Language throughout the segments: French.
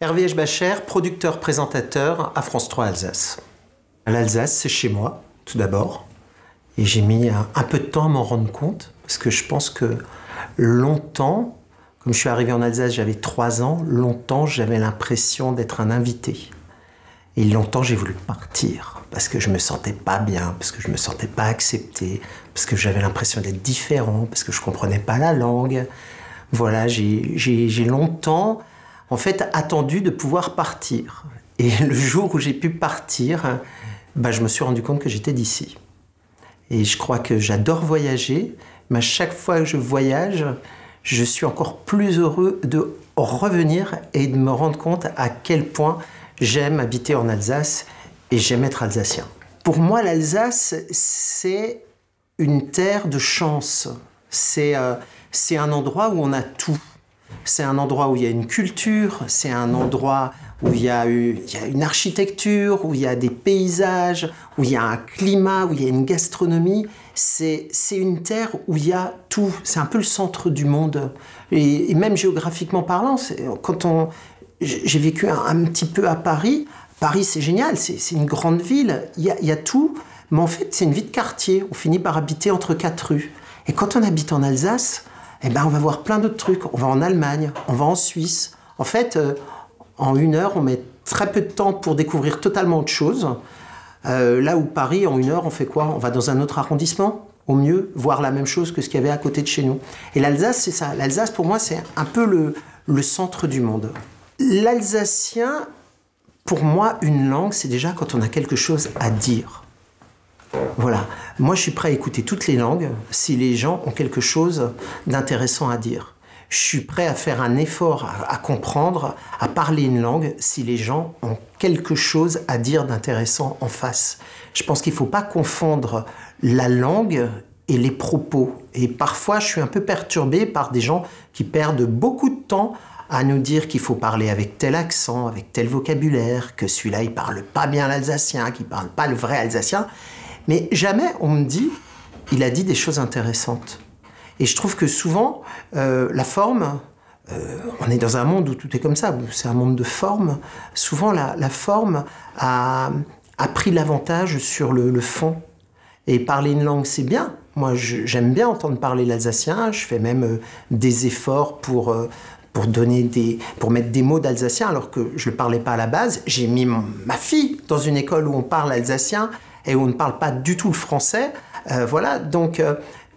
Hervé Eschbacher, producteur-présentateur à France 3 Alsace. L'Alsace, c'est chez moi, tout d'abord. Et j'ai mis un peu de temps à m'en rendre compte, parce que je pense que longtemps, comme je suis arrivé en Alsace, j'avais 3 ans, longtemps j'avais l'impression d'être un invité. Et longtemps j'ai voulu partir, parce que je me sentais pas bien, parce que je me sentais pas accepté, parce que j'avais l'impression d'être différent, parce que je comprenais pas la langue. Voilà, j'ai longtemps, en fait, attendu de pouvoir partir. Et le jour où j'ai pu partir, je me suis rendu compte que j'étais d'ici. Et je crois que j'adore voyager, mais à chaque fois que je voyage, je suis encore plus heureux de revenir et de me rendre compte à quel point j'aime habiter en Alsace et j'aime être alsacien. Pour moi, l'Alsace, c'est une terre de chance. C'est un endroit où on a tout. C'est un endroit où il y a une culture, c'est un endroit où il y a une architecture, où il y a des paysages, où il y a un climat, où il y a une gastronomie. C'est une terre où il y a tout. C'est un peu le centre du monde. Et même géographiquement parlant, j'ai vécu un petit peu à Paris. Paris, c'est génial, c'est une grande ville. Il y a tout, mais en fait, c'est une vie de quartier. On finit par habiter entre 4 rues. Et quand on habite en Alsace, on va voir plein d'autres trucs. On va en Allemagne, on va en Suisse. En fait, en 1 heure, on met très peu de temps pour découvrir totalement autre chose. Là où Paris, en 1 heure, on fait quoi? On va dans un autre arrondissement, au mieux, voir la même chose que ce qu'il y avait à côté de chez nous. Et l'Alsace, c'est ça. L'Alsace, pour moi, c'est un peu le centre du monde. L'alsacien, pour moi, une langue, c'est déjà quand on a quelque chose à dire. Voilà. Moi, je suis prêt à écouter toutes les langues si les gens ont quelque chose d'intéressant à dire. Je suis prêt à faire un effort à comprendre, à parler une langue si les gens ont quelque chose à dire d'intéressant en face. Je pense qu'il ne faut pas confondre la langue et les propos. Et parfois, je suis un peu perturbé par des gens qui perdent beaucoup de temps à nous dire qu'il faut parler avec tel accent, avec tel vocabulaire, que celui-là, il ne parle pas bien l'alsacien, qu'il ne parle pas le vrai alsacien. Mais jamais on me dit, il a dit des choses intéressantes. Et je trouve que souvent, la forme, on est dans un monde où tout est comme ça, c'est un monde de forme. Souvent, la forme a pris l'avantage sur le fond. Et parler une langue, c'est bien. Moi, j'aime bien entendre parler l'alsacien. Je fais même des efforts pour mettre des mots d'alsacien, alors que je ne le parlais pas à la base. J'ai mis ma fille dans une école où on parle alsacien et où on ne parle pas du tout le français. Voilà, donc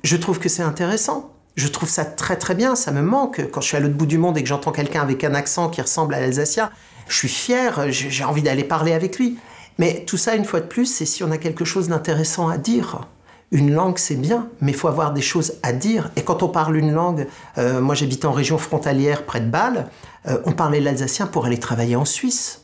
je trouve que c'est intéressant. Je trouve ça très très bien, ça me manque. Quand je suis à l'autre bout du monde et que j'entends quelqu'un avec un accent qui ressemble à l'alsacien, je suis fier, j'ai envie d'aller parler avec lui. Mais tout ça, une fois de plus, c'est si on a quelque chose d'intéressant à dire. Une langue, c'est bien, mais il faut avoir des choses à dire. Et quand on parle une langue, moi j'habite en région frontalière près de Bâle, on parlait l'alsacien pour aller travailler en Suisse.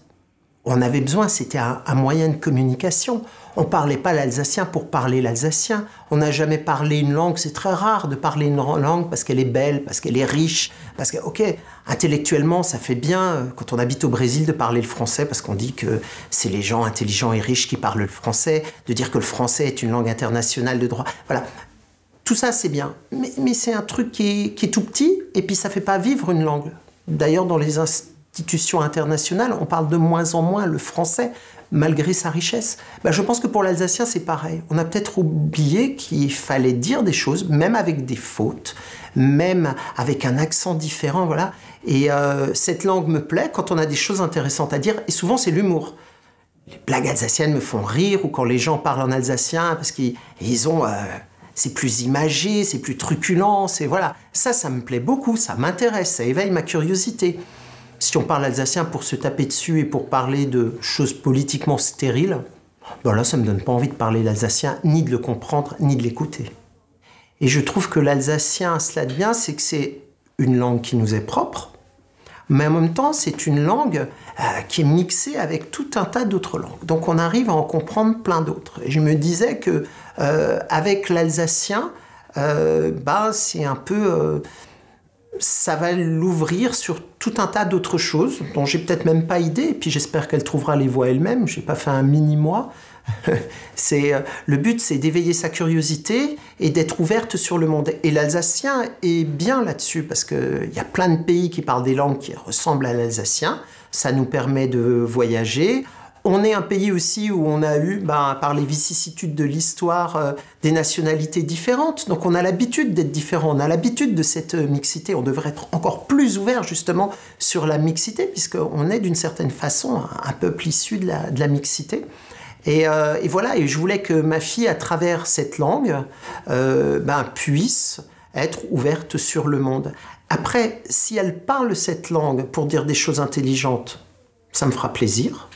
On avait besoin, c'était un moyen de communication. On ne parlait pas l'alsacien pour parler l'alsacien. On n'a jamais parlé une langue, c'est très rare de parler une langue parce qu'elle est belle, parce qu'elle est riche, parce que, ok, intellectuellement, ça fait bien, quand on habite au Brésil, de parler le français, parce qu'on dit que c'est les gens intelligents et riches qui parlent le français, de dire que le français est une langue internationale de droit. Voilà. Tout ça, c'est bien. Mais c'est un truc qui est tout petit, et puis ça ne fait pas vivre une langue. D'ailleurs, dans les institutions internationales, on parle de moins en moins le français, malgré sa richesse. Je pense que pour l'alsacien, c'est pareil. On a peut-être oublié qu'il fallait dire des choses, même avec des fautes, même avec un accent différent, voilà. Et cette langue me plaît quand on a des choses intéressantes à dire, et souvent c'est l'humour. Les blagues alsaciennes me font rire, ou quand les gens parlent en alsacien, parce qu'ils ont... c'est plus imagé, c'est plus truculent, c'est voilà. Ça me plaît beaucoup, ça m'intéresse, ça éveille ma curiosité. Si on parle alsacien pour se taper dessus et pour parler de choses politiquement stériles, là, ça me donne pas envie de parler l'alsacien, ni de le comprendre, ni de l'écouter. Et je trouve que l'alsacien, cela de bien, c'est que c'est une langue qui nous est propre, mais en même temps, c'est une langue qui est mixée avec tout un tas d'autres langues. Donc on arrive à en comprendre plein d'autres. Et je me disais que avec l'alsacien, c'est un peu... ça va l'ouvrir sur tout un tas d'autres choses dont j'ai peut-être même pas idée, et puis j'espère qu'elle trouvera les voies elle-même. J'ai pas fait un mini-moi, Le but, c'est d'éveiller sa curiosité et d'être ouverte sur le monde. Et l'alsacien est bien là-dessus, parce qu'il y a plein de pays qui parlent des langues qui ressemblent à l'alsacien. Ça nous permet de voyager. On est un pays aussi où on a eu, par les vicissitudes de l'histoire, des nationalités différentes. Donc on a l'habitude d'être différent, on a l'habitude de cette mixité. On devrait être encore plus ouvert justement sur la mixité, puisqu'on est d'une certaine façon un peuple issu de la mixité. Et voilà, et je voulais que ma fille, à travers cette langue, puisse être ouverte sur le monde. Après, si elle parle cette langue pour dire des choses intelligentes, ça me fera plaisir.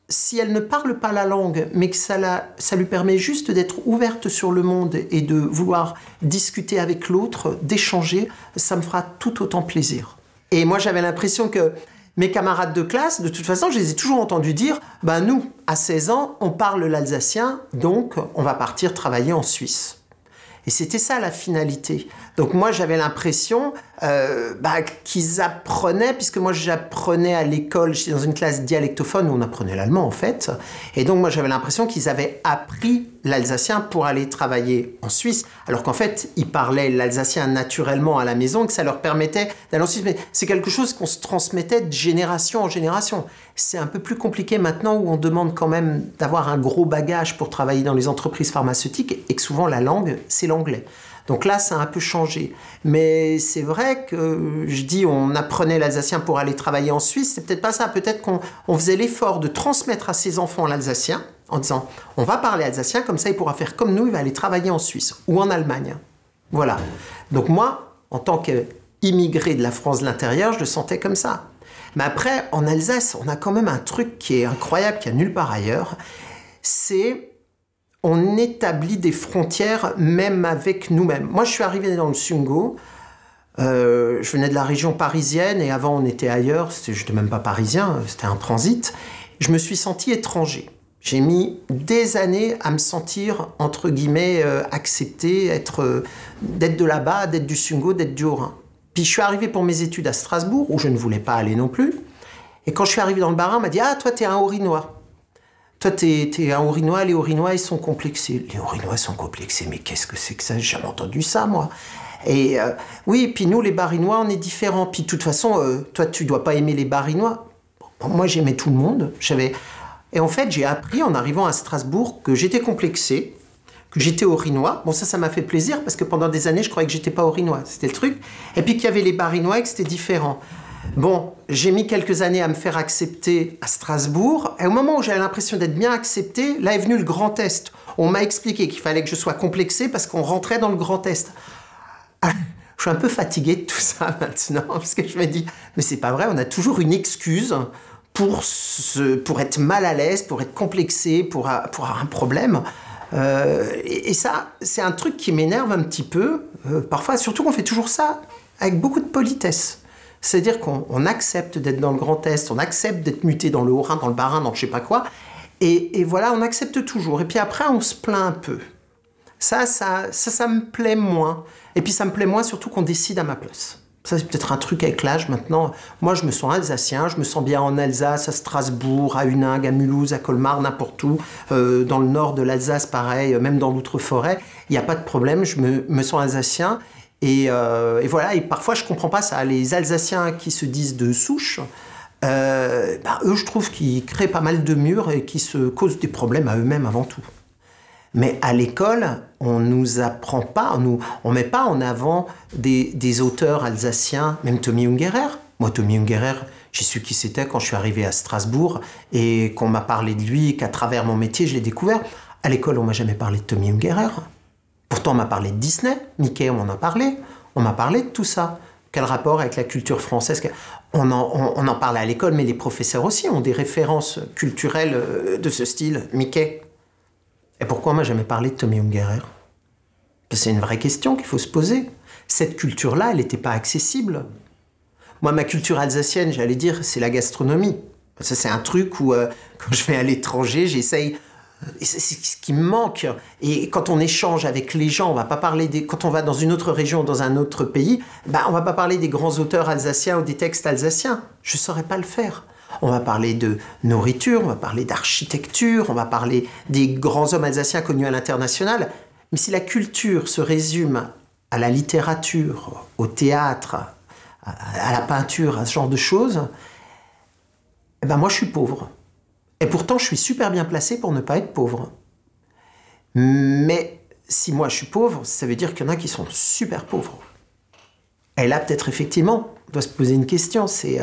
Si elle ne parle pas la langue, mais que ça lui permet juste d'être ouverte sur le monde et de vouloir discuter avec l'autre, d'échanger, ça me fera tout autant plaisir. Et moi, j'avais l'impression que mes camarades de classe, de toute façon, je les ai toujours entendus dire « nous, à 16 ans, on parle l'alsacien, donc on va partir travailler en Suisse ». Et c'était ça la finalité. Donc moi j'avais l'impression qu'ils apprenaient, puisque moi j'apprenais à l'école, j'étais dans une classe dialectophone où on apprenait l'allemand en fait, et donc moi j'avais l'impression qu'ils avaient appris l'alsacien pour aller travailler en Suisse, alors qu'en fait ils parlaient l'alsacien naturellement à la maison et que ça leur permettait d'aller en Suisse. Mais c'est quelque chose qu'on se transmettait de génération en génération. C'est un peu plus compliqué maintenant où on demande quand même d'avoir un gros bagage pour travailler dans les entreprises pharmaceutiques et que souvent la langue c'est l'anglais. Donc là, ça a un peu changé. Mais c'est vrai que, je dis, on apprenait l'alsacien pour aller travailler en Suisse. C'est peut-être pas ça. Peut-être qu'on faisait l'effort de transmettre à ses enfants l'alsacien en disant, on va parler alsacien, comme ça il pourra faire comme nous, il va aller travailler en Suisse ou en Allemagne. Voilà. Donc moi, en tant qu'immigré de la France de l'intérieur, je le sentais comme ça. Mais après, en Alsace, on a quand même un truc qui est incroyable, qui n'y a nulle part ailleurs. C'est on établit des frontières même avec nous-mêmes. Moi, je suis arrivé dans le Sungo, je venais de la région parisienne et avant on était ailleurs, je n'étais même pas parisien, c'était un transit. Je me suis senti étranger. J'ai mis des années à me sentir, entre guillemets, accepté, d'être de là-bas, d'être du Sungo, d'être du Haut-Rhin. Puis je suis arrivé pour mes études à Strasbourg, où je ne voulais pas aller non plus. Et quand je suis arrivé dans le Bas-Rhin, on m'a dit « Ah, toi, t'es un Haut-Rhinois. Toi, t'es un Haut-Rhinois, les Haut-Rhinois, ils sont complexés. » Les Haut-Rhinois sont complexés, mais qu'est-ce que c'est que ça? J'ai jamais entendu ça, moi. Et oui, puis nous, les Bas-Rhinois, on est différents. Puis de toute façon, toi, tu dois pas aimer les Bas-Rhinois. Bon, moi, j'aimais tout le monde. Et en fait, j'ai appris en arrivant à Strasbourg que j'étais complexé, que j'étais Haut-Rhinois. Bon, ça m'a fait plaisir parce que pendant des années, je croyais que j'étais pas Haut-Rhinois. C'était le truc. Et puis qu'il y avait les Bas-Rhinois et que c'était différent. Bon, j'ai mis quelques années à me faire accepter à Strasbourg. Et au moment où j'avais l'impression d'être bien accepté, là est venu le Grand Est. On m'a expliqué qu'il fallait que je sois complexé parce qu'on rentrait dans le Grand Est. Je suis un peu fatigué de tout ça maintenant parce que je me dis, mais c'est pas vrai, on a toujours une excuse pour être mal à l'aise, pour être complexé, pour avoir un problème. Et ça, c'est un truc qui m'énerve un petit peu, parfois, surtout qu'on fait toujours ça avec beaucoup de politesse. C'est-à-dire qu'on accepte d'être dans le Grand Est, on accepte d'être muté dans le Haut-Rhin, dans le Bas-Rhin, dans je sais pas quoi, et voilà, on accepte toujours. Et puis après, on se plaint un peu. Ça me plaît moins. Et puis ça me plaît moins surtout qu'on décide à ma place. Ça, c'est peut-être un truc avec l'âge maintenant. Moi, je me sens alsacien, je me sens bien en Alsace, à Strasbourg, à Huningue, à Mulhouse, à Colmar, n'importe où. Dans le nord de l'Alsace, pareil, même dans l'Outre-Forêt. Il n'y a pas de problème, je me sens alsacien. Et voilà, et parfois, je ne comprends pas ça. Les Alsaciens qui se disent de souche, eux, je trouve qu'ils créent pas mal de murs et qui se causent des problèmes à eux-mêmes avant tout. Mais à l'école, on nous apprend pas, on met pas en avant des auteurs alsaciens, même Tommy Ungerer. Moi, Tommy Ungerer, j'ai su qui c'était quand je suis arrivé à Strasbourg et qu'on m'a parlé de lui, qu'à travers mon métier, je l'ai découvert. À l'école, on m'a jamais parlé de Tommy Ungerer. Pourtant, on m'a parlé de Disney, Mickey, on en a parlé. On m'a parlé de tout ça. Quel rapport avec la culture française? On en parle à l'école, mais les professeurs aussi ont des références culturelles de ce style, Mickey. Et pourquoi on m'a jamais parlé de Tommy Ungerer? C'est une vraie question qu'il faut se poser. Cette culture-là, elle n'était pas accessible. Moi, ma culture alsacienne, j'allais dire, c'est la gastronomie. Ça, c'est un truc où, quand je vais à l'étranger, j'essaye... C'est ce qui me manque. Et quand on échange avec les gens, on va pas parler quand on va dans une autre région, dans un autre pays, on va pas parler des grands auteurs alsaciens ou des textes alsaciens. Je saurais pas le faire. On va parler de nourriture, on va parler d'architecture, on va parler des grands hommes alsaciens connus à l'international. Mais si la culture se résume à la littérature, au théâtre, à la peinture, à ce genre de choses, eh ben moi je suis pauvre. Et pourtant je suis super bien placé pour ne pas être pauvre. Mais si moi je suis pauvre, ça veut dire qu'il y en a qui sont super pauvres. Et là peut-être effectivement, on doit se poser une question, c'est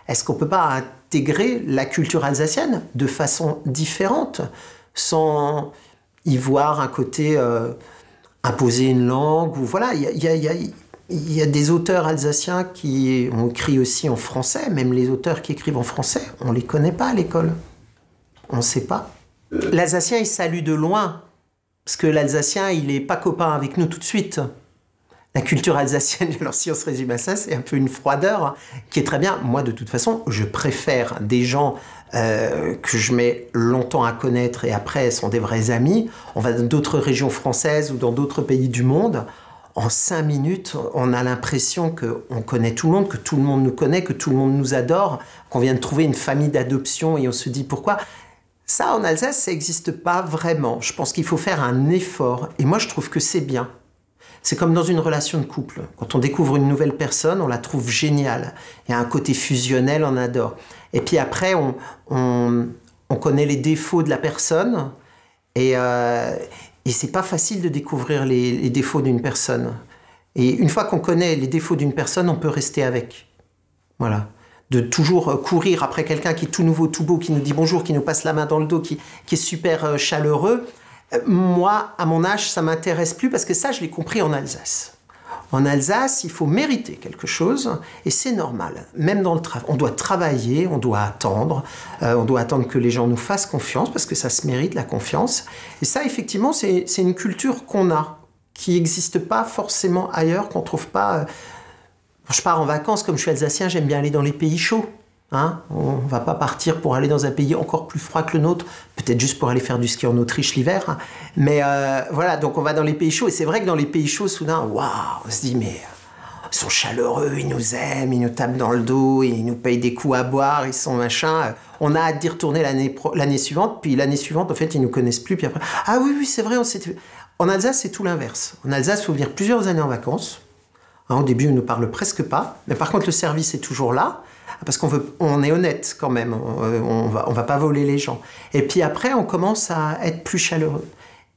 est-ce qu'on ne peut pas intégrer la culture alsacienne de façon différente, sans y voir un côté imposer une langue, ou voilà, il y a des auteurs alsaciens qui ont écrit aussi en français, même les auteurs qui écrivent en français, on ne les connaît pas à l'école. On ne sait pas. L'alsacien, il salue de loin, parce que l'alsacien, il n'est pas copain avec nous tout de suite. La culture alsacienne, alors si on se résume à ça, c'est un peu une froideur qui est très bien. Moi, de toute façon, je préfère des gens que je mets longtemps à connaître et après sont des vrais amis. On va dans d'autres régions françaises ou dans d'autres pays du monde. En 5 minutes, on a l'impression qu'on connaît tout le monde, que tout le monde nous connaît, que tout le monde nous adore, qu'on vient de trouver une famille d'adoption et on se dit pourquoi. Ça, en Alsace, ça n'existe pas vraiment. Je pense qu'il faut faire un effort et moi, je trouve que c'est bien. C'est comme dans une relation de couple. Quand on découvre une nouvelle personne, on la trouve géniale. Il y a un côté fusionnel, on adore. Et puis après, on connaît les défauts de la personne. Et c'est pas facile de découvrir les défauts d'une personne. Et une fois qu'on connaît les défauts d'une personne, on peut rester avec. Voilà. De toujours courir après quelqu'un qui est tout nouveau, tout beau, qui nous dit bonjour, qui nous passe la main dans le dos, qui est super chaleureux. Moi, à mon âge, ça ne m'intéresse plus parce que ça, je l'ai compris en Alsace. En Alsace, il faut mériter quelque chose et c'est normal. Même dans le travail, on doit travailler, on doit attendre que les gens nous fassent confiance parce que ça se mérite, la confiance. Et ça, effectivement, c'est une culture qu'on a, qui n'existe pas forcément ailleurs, qu'on ne trouve pas... Quand je pars en vacances, comme je suis alsacien, j'aime bien aller dans les pays chauds. Hein, on ne va pas partir pour aller dans un pays encore plus froid que le nôtre, peut-être juste pour aller faire du ski en Autriche l'hiver. Mais voilà, donc on va dans les pays chauds. Et c'est vrai que dans les pays chauds, soudain, waouh, on se dit, mais ils sont chaleureux, ils nous aiment, ils nous tapent dans le dos, ils nous payent des coups à boire, ils sont machin. On a hâte d'y retourner l'année suivante. Puis l'année suivante, en fait, ils ne nous connaissent plus. Puis après, ah oui, c'est vrai, on s'est... En Alsace, c'est tout l'inverse. En Alsace, il faut venir plusieurs années en vacances. Hein, au début, on ne nous parle presque pas. Mais par contre, le service est toujours là. Parce on est honnête quand même, on va pas voler les gens. Et puis après, on commence à être plus chaleureux.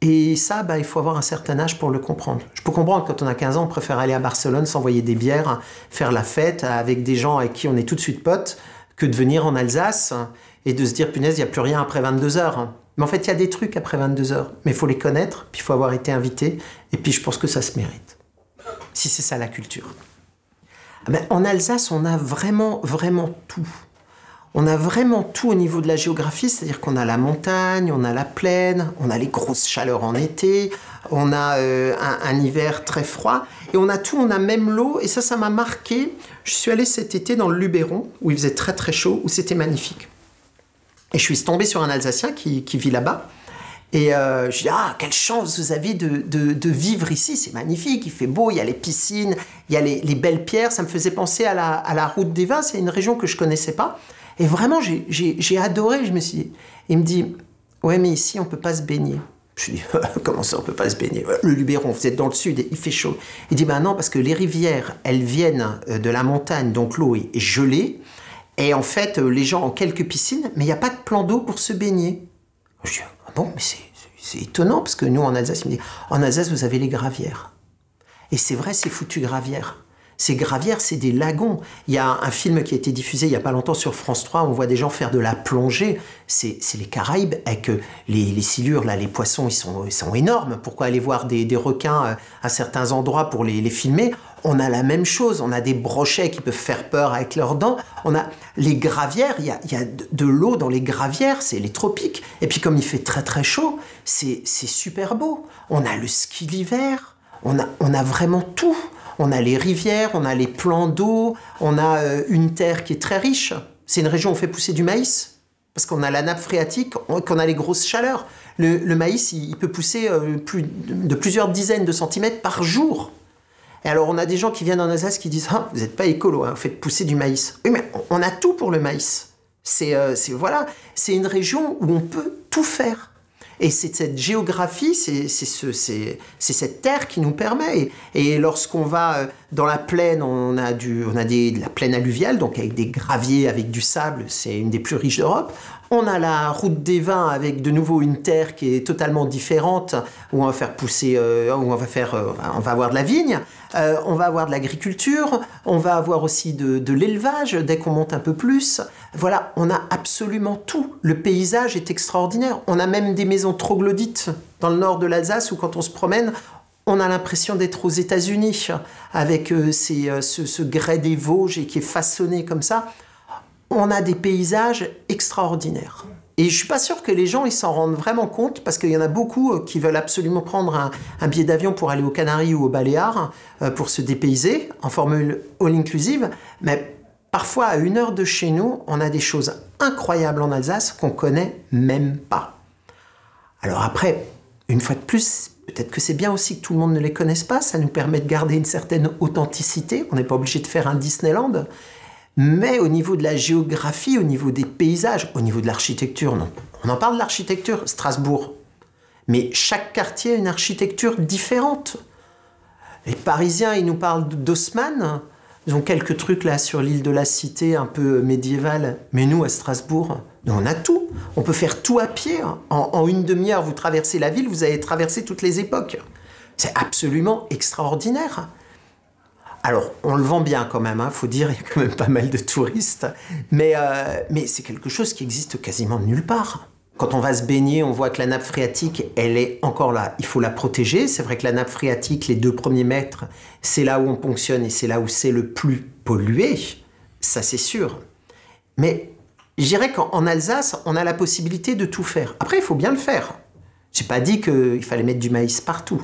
Et ça, il faut avoir un certain âge pour le comprendre. Je peux comprendre que quand on a 15 ans, on préfère aller à Barcelone, s'envoyer des bières, faire la fête avec des gens avec qui on est tout de suite potes, que de venir en Alsace et de se dire, punaise, il n'y a plus rien après 22 heures. Mais en fait, il y a des trucs après 22 heures. Mais il faut les connaître, puis il faut avoir été invité. Et puis je pense que ça se mérite. Si c'est ça la culture. En Alsace, on a vraiment, vraiment tout. On a vraiment tout au niveau de la géographie, c'est-à-dire qu'on a la montagne, on a la plaine, on a les grosses chaleurs en été, on a un hiver très froid, et on a tout, on a même l'eau, et ça m'a marqué. Je suis allé cet été dans le Luberon, où il faisait très très chaud, où c'était magnifique. Et je suis tombé sur un Alsacien qui vit là-bas, et je dis, ah, quelle chance vous avez de vivre ici, c'est magnifique, il fait beau, il y a les piscines, il y a les belles pierres, ça me faisait penser à la route des vins, c'est une région que je ne connaissais pas. Et vraiment, j'ai adoré, je me suis dit, il me dit, ouais, mais ici, on ne peut pas se baigner. Je lui dis, comment ça, on ne peut pas se baigner? Le Luberon, vous êtes dans le sud, il fait chaud. Il dit, non, parce que les rivières, elles viennent de la montagne, donc l'eau est gelée, et en fait, les gens ont quelques piscines, mais il n'y a pas de plan d'eau pour se baigner. Je dis, ah bon, mais c'est étonnant, parce que nous, en Alsace, il me dit, en Alsace, vous avez les gravières. Et c'est vrai, c'est foutu gravières. Ces gravières, c'est des lagons. Il y a un film qui a été diffusé il n'y a pas longtemps sur France 3, on voit des gens faire de la plongée. C'est les Caraïbes, avec les silures, là, les poissons, ils sont énormes. Pourquoi aller voir des requins à certains endroits pour les filmer? On a la même chose, on a des brochets qui peuvent faire peur avec leurs dents. On a les gravières, il y a de l'eau dans les gravières, c'est les tropiques. Et puis comme il fait très très chaud, c'est super beau. On a le ski l'hiver, on a vraiment tout. On a les rivières, on a les plans d'eau, on a une terre qui est très riche. C'est une région où on fait pousser du maïs, parce qu'on a la nappe phréatique, qu'on a les grosses chaleurs. Le maïs, il peut pousser de plusieurs dizaines de centimètres par jour. Et alors, on a des gens qui viennent en Alsace qui disent « Ah, vous n'êtes pas écolo, hein, vous faites pousser du maïs. » Oui, mais on a tout pour le maïs. Voilà, c'est une région où on peut tout faire. Et c'est cette géographie, c'est cette terre qui nous permet. Et lorsqu'on va dans la plaine, on a de la plaine alluviale, donc avec des graviers, avec du sable, c'est une des plus riches d'Europe. On a la route des vins avec de nouveau une terre qui est totalement différente, où on va faire pousser, on va avoir de la vigne, on va avoir de l'agriculture, on va avoir aussi de l'élevage dès qu'on monte un peu plus. Voilà, on a absolument tout. Le paysage est extraordinaire. On a même des maisons troglodytes dans le nord de l'Alsace où quand on se promène, on a l'impression d'être aux États-Unis avec ce grès des Vosges et qui est façonné comme ça. On a des paysages extraordinaires. Et je ne suis pas sûr que les gens ils s'en rendent vraiment compte parce qu'il y en a beaucoup qui veulent absolument prendre un billet d'avion pour aller aux Canaries ou aux Baléares pour se dépayser en formule all-inclusive. Mais parfois, à 1 heure de chez nous, on a des choses incroyables en Alsace qu'on ne connaît même pas. Alors après, une fois de plus, peut-être que c'est bien aussi que tout le monde ne les connaisse pas. Ça nous permet de garder une certaine authenticité. On n'est pas obligé de faire un Disneyland. Mais au niveau de la géographie, au niveau des paysages, au niveau de l'architecture, non. On en parle de l'architecture, Strasbourg. Mais chaque quartier a une architecture différente. Les Parisiens, ils nous parlent d'Haussmann. Ils ont quelques trucs là sur l'île de la Cité, un peu médiéval. Mais nous, à Strasbourg, on a tout. On peut faire tout à pied. En une demi-heure, vous traversez la ville, vous avez traversé toutes les époques. C'est absolument extraordinaire. Alors, on le vend bien quand même, faut dire, il y a quand même pas mal de touristes. Mais c'est quelque chose qui existe quasiment nulle part. Quand on va se baigner, on voit que la nappe phréatique, elle est encore là. Il faut la protéger. C'est vrai que la nappe phréatique, les 2 premiers mètres, c'est là où on ponctionne et c'est là où c'est le plus pollué. Ça, c'est sûr. Mais je dirais qu'en Alsace, on a la possibilité de tout faire. Après, il faut bien le faire. J'ai pas dit qu'il fallait mettre du maïs partout.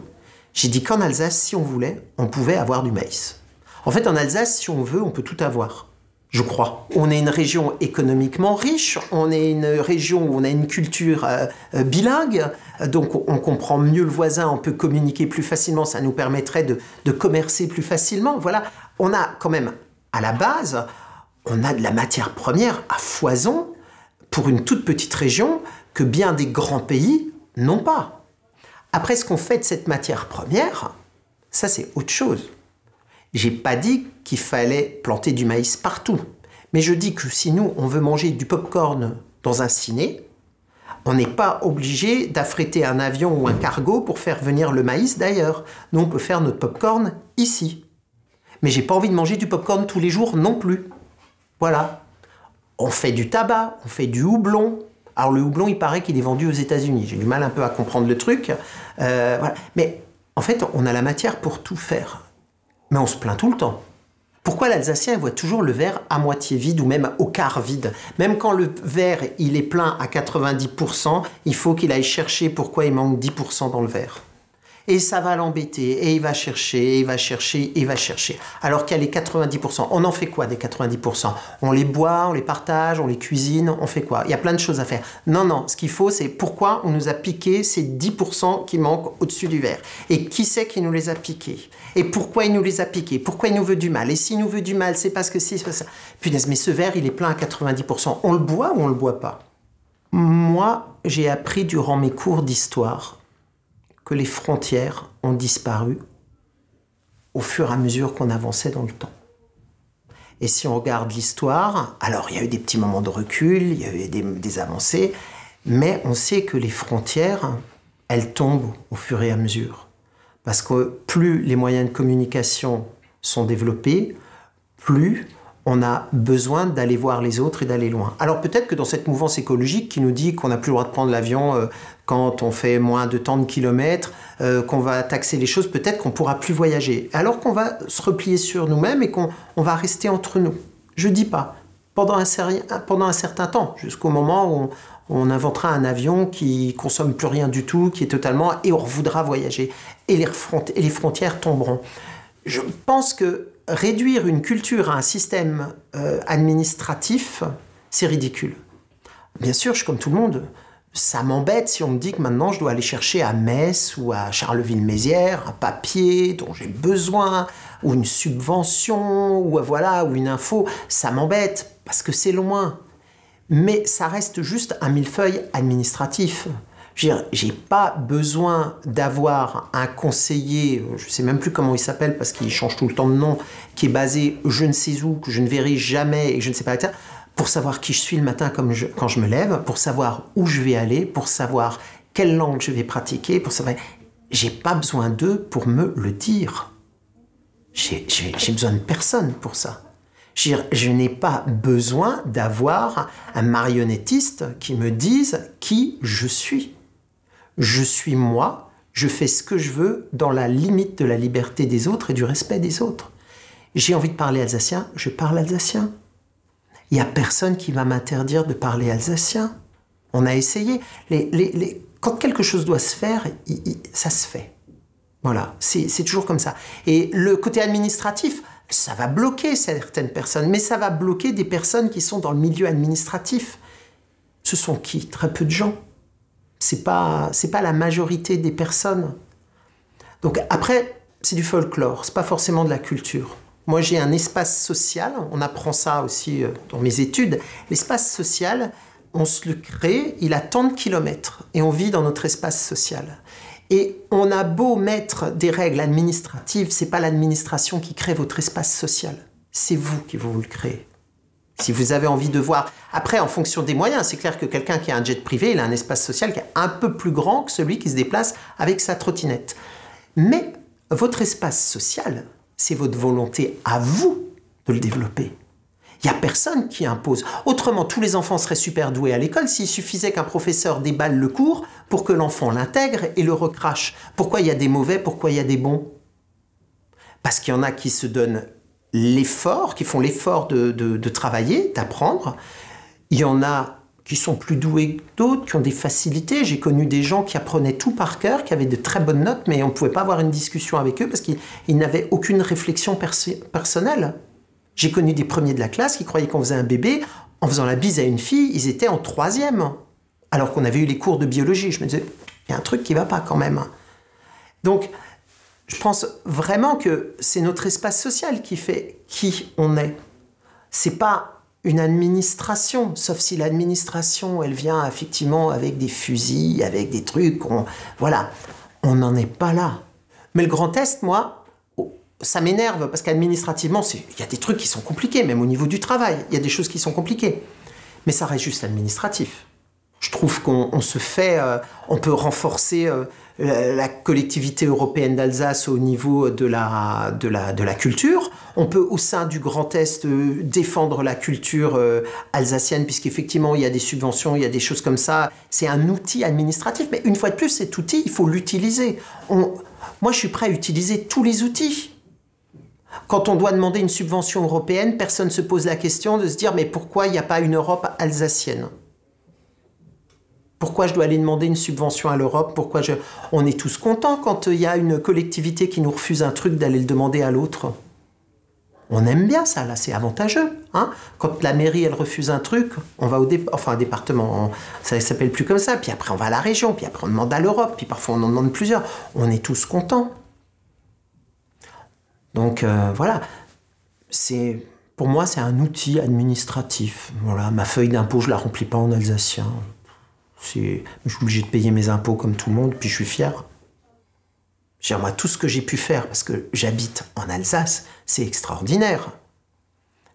J'ai dit qu'en Alsace, si on voulait, on pouvait avoir du maïs. En fait, en Alsace, si on veut, on peut tout avoir. Je crois. On est une région économiquement riche, on est une région où on a une culture bilingue, donc on comprend mieux le voisin, on peut communiquer plus facilement, ça nous permettrait de commercer plus facilement. Voilà, on a quand même, à la base, on a de la matière première à foison pour une toute petite région que bien des grands pays n'ont pas. Après, ce qu'on fait de cette matière première, ça c'est autre chose. J'ai pas dit qu'il fallait planter du maïs partout. Mais je dis que si nous, on veut manger du pop-corn dans un ciné, on n'est pas obligé d'affréter un avion ou un cargo pour faire venir le maïs d'ailleurs. Nous, on peut faire notre pop-corn ici. Mais j'ai pas envie de manger du pop-corn tous les jours non plus. Voilà. On fait du tabac, on fait du houblon. Alors le houblon, il paraît qu'il est vendu aux États-Unis. J'ai du mal un peu à comprendre le truc. Voilà. Mais en fait, on a la matière pour tout faire. Mais on se plaint tout le temps. Pourquoi l'Alsacien voit toujours le verre à moitié vide ou même au quart vide? Même quand le verre il est plein à 90%, il faut qu'il aille chercher pourquoi il manque 10% dans le verre. Et ça va l'embêter, et il va chercher, il va chercher, il va chercher. Alors qu'il y a les 90%. On en fait quoi des 90%? On les boit, on les partage, on les cuisine, on fait quoi? Il y a plein de choses à faire. Non, non, ce qu'il faut, c'est pourquoi on nous a piqué ces 10% qui manquent au-dessus du verre. Et qui c'est qui nous les a piqués? Et pourquoi il nous les a piqués? Pourquoi il nous veut du mal? Et s'il nous veut du mal, c'est parce que c'est ça. Punaise, mais ce verre, il est plein à 90%. On le boit ou on le boit pas? Moi, j'ai appris durant mes cours d'histoire que les frontières ont disparu au fur et à mesure qu'on avançait dans le temps. Et si on regarde l'histoire, alors il y a eu des petits moments de recul, il y a eu des avancées, mais on sait que les frontières, elles tombent au fur et à mesure. Parce que plus les moyens de communication sont développés, plus on a besoin d'aller voir les autres et d'aller loin. Alors peut-être que dans cette mouvance écologique qui nous dit qu'on n'a plus le droit de prendre l'avion quand on fait moins de tant de kilomètres, qu'on va taxer les choses, peut-être qu'on ne pourra plus voyager. Alors qu'on va se replier sur nous-mêmes et qu'on va rester entre nous. Je ne dis pas. Pendant un certain temps, jusqu'au moment où on inventera un avion qui consomme plus rien du tout, qui est totalement... et on voudra voyager. Et les frontières tomberont. Je pense que réduire une culture à un système administratif, c'est ridicule. Bien sûr, je suis comme tout le monde. Ça m'embête si on me dit que maintenant je dois aller chercher à Metz ou à Charleville-Mézières un papier dont j'ai besoin, ou une subvention, ou voilà, ou une info. Ça m'embête parce que c'est loin. Mais ça reste juste un millefeuille administratif. Je veux dire, j'ai pas besoin d'avoir un conseiller, je ne sais même plus comment il s'appelle parce qu'il change tout le temps de nom, qui est basé je ne sais où, que je ne verrai jamais et que je ne sais pas, pour savoir qui je suis le matin quand je me lève, pour savoir où je vais aller, pour savoir quelle langue je vais pratiquer, pour savoir... J'ai pas besoin d'eux pour me le dire. J'ai besoin de personne pour ça. Je n'ai pas besoin d'avoir un marionnettiste qui me dise qui je suis. Je suis moi, je fais ce que je veux dans la limite de la liberté des autres et du respect des autres. J'ai envie de parler alsacien, je parle alsacien. Il n'y a personne qui va m'interdire de parler alsacien. On a essayé. Quand quelque chose doit se faire, ça se fait. Voilà, c'est toujours comme ça. Et le côté administratif, ça va bloquer certaines personnes, mais ça va bloquer des personnes qui sont dans le milieu administratif. Ce sont qui? Très peu de gens. C'est pas la majorité des personnes. Donc après, c'est du folklore, c'est pas forcément de la culture. Moi, j'ai un espace social, on apprend ça aussi dans mes études. L'espace social, on se le crée, il a tant de kilomètres, et on vit dans notre espace social. Et on a beau mettre des règles administratives, c'est pas l'administration qui crée votre espace social. C'est vous qui vous le créez. Si vous avez envie de voir... Après, en fonction des moyens, c'est clair que quelqu'un qui a un jet privé, il a un espace social qui est un peu plus grand que celui qui se déplace avec sa trottinette. Mais votre espace social, c'est votre volonté à vous de le développer. Il n'y a personne qui impose. Autrement, tous les enfants seraient super doués à l'école s'il suffisait qu'un professeur déballe le cours pour que l'enfant l'intègre et le recrache. Pourquoi il y a des mauvais, pourquoi il y a des bons? Parce qu'il y en a qui se donnent l'effort, qui font l'effort de travailler, d'apprendre. Il y en a qui sont plus doués que d'autres, qui ont des facilités. J'ai connu des gens qui apprenaient tout par cœur, qui avaient de très bonnes notes, mais on ne pouvait pas avoir une discussion avec eux parce qu'ils n'avaient aucune réflexion personnelle. J'ai connu des premiers de la classe qui croyaient qu'on faisait un bébé. En faisant la bise à une fille, ils étaient en 3e. Alors qu'on avait eu les cours de biologie. Je me disais, il y a un truc qui ne va pas quand même. Donc, je pense vraiment que c'est notre espace social qui fait qui on est. C'est pas une administration, sauf si l'administration, elle vient effectivement avec des fusils, avec des trucs. Voilà, on n'en est pas là. Mais le Grand Est, moi, ça m'énerve parce qu'administrativement, il y a des trucs qui sont compliqués, même au niveau du travail, il y a des choses qui sont compliquées. Mais ça reste juste administratif. Je trouve qu'on se fait... on peut renforcer la collectivité européenne d'Alsace au niveau de la culture. On peut, au sein du Grand Est, défendre la culture alsacienne, puisqu'effectivement, il y a des subventions, il y a des choses comme ça. C'est un outil administratif. Mais une fois de plus, cet outil, il faut l'utiliser. Moi, je suis prêt à utiliser tous les outils. Quand on doit demander une subvention européenne, personne ne se pose la question de se dire « mais pourquoi il n'y a pas une Europe alsacienne ?» Pourquoi je dois aller demander une subvention à l'Europe? On est tous contents quand il y a une collectivité qui nous refuse un truc d'aller le demander à l'autre. On aime bien ça, là, c'est avantageux. Hein, quand la mairie, elle refuse un truc, on va un département, ça ne s'appelle plus comme ça, puis après on va à la région, puis après on demande à l'Europe, puis parfois on en demande plusieurs. On est tous contents. Donc voilà, pour moi c'est un outil administratif. Voilà, ma feuille d'impôt, je ne la remplis pas en alsacien. Je suis obligé de payer mes impôts comme tout le monde, puis je suis fier. Moi, tout ce que j'ai pu faire, parce que j'habite en Alsace, c'est extraordinaire.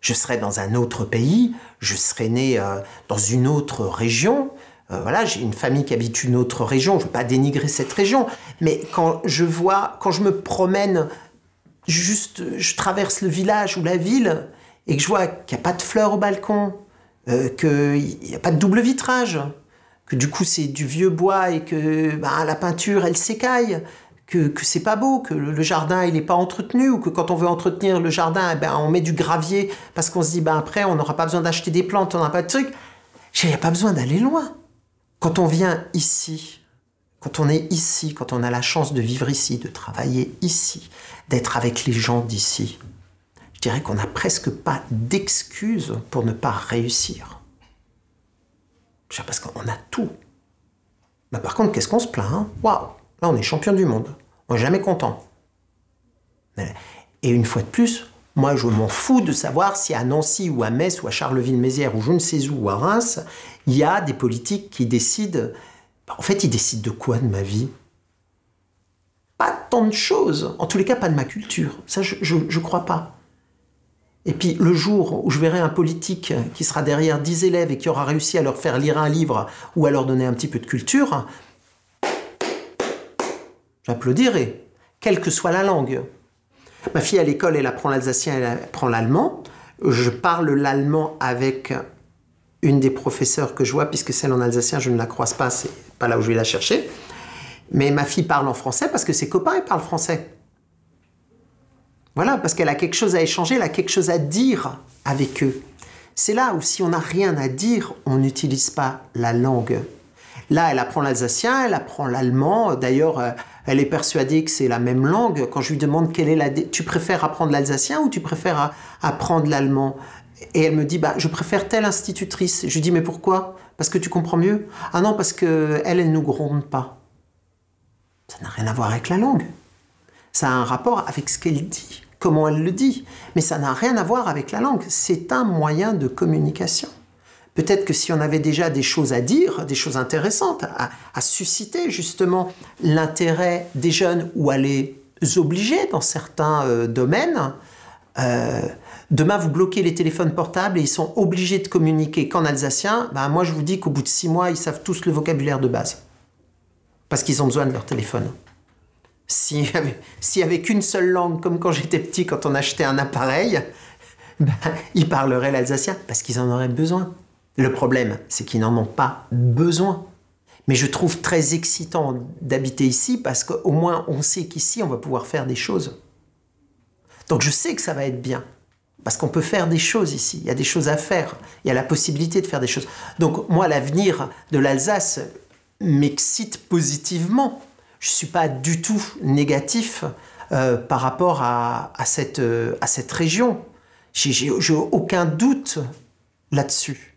Je serais dans un autre pays, je serais né dans une autre région. Voilà, j'ai une famille qui habite une autre région, je ne veux pas dénigrer cette région, mais quand je me promène, je traverse le village ou la ville, et que je vois qu'il n'y a pas de fleurs au balcon, qu'il n'y a pas de double vitrage, que du coup c'est du vieux bois et que la peinture elle s'écaille, que c'est pas beau, que le jardin il n'est pas entretenu, ou que quand on veut entretenir le jardin, on met du gravier parce qu'on se dit après on n'aura pas besoin d'acheter des plantes, on n'a pas de trucs. Il n'y a pas besoin d'aller loin. Quand on vient ici, quand on est ici, quand on a la chance de vivre ici, de travailler ici, d'être avec les gens d'ici, je dirais qu'on n'a presque pas d'excuses pour ne pas réussir. Parce qu'on a tout. Par contre, qu'est-ce qu'on se plaint, hein? Waouh! Là, on est champion du monde. On n'est jamais content. Et une fois de plus, Moi, je m'en fous de savoir si à Nancy ou à Metz ou à Charleville-Mézières ou je ne sais où ou à Reims, il y a des politiques qui décident... En fait, ils décident de quoi de ma vie? Pas tant de choses. En tous les cas, pas de ma culture. Ça, je crois pas. Et puis, le jour où je verrai un politique qui sera derrière 10 élèves et qui aura réussi à leur faire lire un livre ou à leur donner un petit peu de culture, j'applaudirai, quelle que soit la langue. Ma fille à l'école, elle apprend l'alsacien, elle apprend l'allemand. Je parle l'allemand avec une des professeurs que je vois, puisque celle en alsacien, je ne la croise pas, c'est pas là où je vais la chercher. Mais ma fille parle en français parce que ses copains, ils parlent français. Voilà, parce qu'elle a quelque chose à échanger, elle a quelque chose à dire avec eux. C'est là où si on n'a rien à dire, on n'utilise pas la langue. Là, elle apprend l'alsacien, elle apprend l'allemand. D'ailleurs, elle est persuadée que c'est la même langue. Quand je lui demande quelle est la... Tu préfères apprendre l'alsacien ou tu préfères apprendre l'allemand? Et elle me dit, bah, je préfère telle institutrice. Je lui dis, mais pourquoi? Parce que tu comprends mieux? Ah non, parce qu'elle, elle nous gronde pas. Ça n'a rien à voir avec la langue. Ça a un rapport avec ce qu'elle dit, comment elle le dit. Mais ça n'a rien à voir avec la langue. C'est un moyen de communication. Peut-être que si on avait déjà des choses à dire, des choses intéressantes, à susciter justement l'intérêt des jeunes ou à les obliger dans certains domaines, demain vous bloquez les téléphones portables et ils sont obligés de communiquer qu'en alsacien, ben moi je vous dis qu'au bout de 6 mois, ils savent tous le vocabulaire de base. Parce qu'ils ont besoin de leur téléphone. S'il y avait qu'une seule langue, comme quand j'étais petit, quand on achetait un appareil, ben, ils parleraient l'alsacien parce qu'ils en auraient besoin. Le problème, c'est qu'ils n'en ont pas besoin. Mais je trouve très excitant d'habiter ici parce qu'au moins on sait qu'ici, on va pouvoir faire des choses. Donc je sais que ça va être bien. Parce qu'on peut faire des choses ici. Il y a des choses à faire. Il y a la possibilité de faire des choses. Donc moi, l'avenir de l'Alsace m'excite positivement. Je ne suis pas du tout négatif par rapport à cette région. J'ai aucun doute là-dessus.